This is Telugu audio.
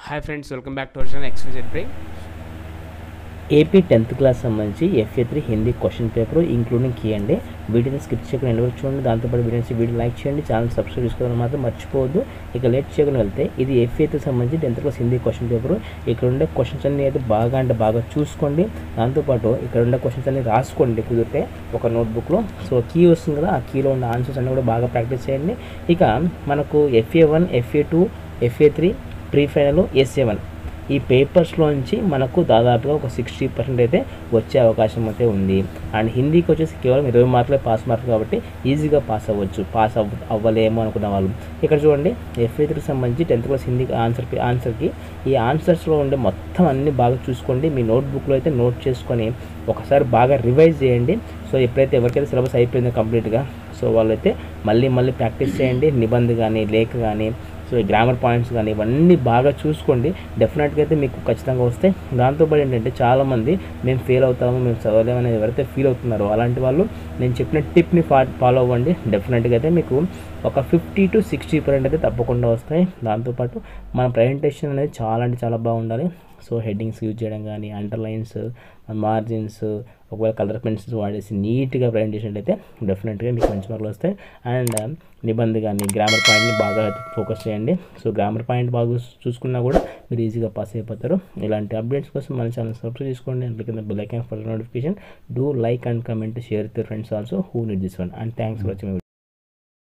Hi friends, welcome back to our channel XYZ Brain. AP 10th class సంబంధించి FA3 Hindi question paper including key అండి. వీడియోని స్కిప్ చేయకుండా ఎండ్ వరకు చూడండి. దాంతోపాటు వీడియో లైక్ చేయండి, ఛానల్ సబ్స్క్రైబ్ చేసుకోవడం మాత్రం మర్చిపోవద్దు. ఇక లేట్ చేయకుండా వెళ్తే ఇది FA3 సంబంధించి 10th class Hindi question paper. ఇక్కడ ఉండే క్వశ్చన్స్ అన్ని అయితే బాగా చూసుకోండి. దాంతోపాటు ఇక్కడ ఉండే క్వశ్చన్స్ అన్ని రాసుకోండి కుదిరితే ఒక నోట్బుక్లో. సో కీ వస్తుంది కదా, ఆ కీలో ఉన్న ఆన్సర్స్ అన్ని కూడా బాగా ప్రాక్టీస్ చేయండి. ఇక మనకు FA1, FA2, FA3 pre final, SA1 ఈ పేపర్స్లోంచి మనకు దాదాపుగా ఒక 60% అయితే వచ్చే అవకాశం అయితే ఉంది. అండ్ హిందీకి వచ్చేసి కేవలం 20 మార్కులే పాస్ మార్కులు కాబట్టి ఈజీగా పాస్ అవ్వచ్చు. అవ్వలేమో అనుకున్న వాళ్ళు ఇక్కడ చూడండి. FA3 సంబంధించి 10th క్లాస్ హిందీ ఆన్సర్కి ఈ ఆన్సర్స్లో ఉండే మొత్తం అన్నీ బాగా చూసుకోండి. మీ నోట్బుక్లో అయితే నోట్ చేసుకొని ఒకసారి బాగా రివైజ్ చేయండి. సో ఎప్పుడైతే ఎవరికైతే సిలబస్ అయిపోయిందో కంప్లీట్గా, సో వాళ్ళైతే మళ్ళీ ప్రాక్టీస్ చేయండి. నిబంధ కానీ, లేఖ కానీ, సో ఈ గ్రామర్ పాయింట్స్ కానీ ఇవన్నీ బాగా చూసుకోండి. డెఫినెట్గా అయితే మీకు ఖచ్చితంగా వస్తాయి. దాంతోపాటు ఏంటంటే చాలామంది మేము ఫెయిల్ అవుతాము, మేము చదవలేమని ఎవరైతే ఫీల్ అవుతున్నారో అలాంటి వాళ్ళు నేను చెప్పిన టిప్ని ఫాలో అవ్వండి. డెఫినెట్గా అయితే మీకు ఒక 50 to 60% అయితే తప్పకుండా వస్తాయి. దాంతోపాటు మన ప్రజెంటేషన్ అనేది చాలా బాగుండాలి. సో హెడ్డింగ్స్ యూజ్ చేయడం కానీ, అండర్లైన్స్, మార్జిన్స్, ఒకవేళ కలర్ పెన్సిల్స్ వాడేసి నీట్గా ప్రజెంటేషన్ అయితే డెఫినెట్గా మీకు మంచి మార్కులు వస్తాయి. అండ్ నిబంధ కానీ, గ్రామర్ పాయింట్ని బాగా ఫోకస్ చేయండి. సో గ్రామర్ పాయింట్ బాగా చూసుకున్నా కూడా మీరు ఈజీగా పాస్ అయిపోతారు. ఇలాంటి అప్డేట్స్ కోసం మన ఛానల్ సబ్స్క్రైబ్ చేసుకోండి. అండ్ కింద bell icon for notification. Do like and comment, share with your friends also who need this one. And thanks for watching.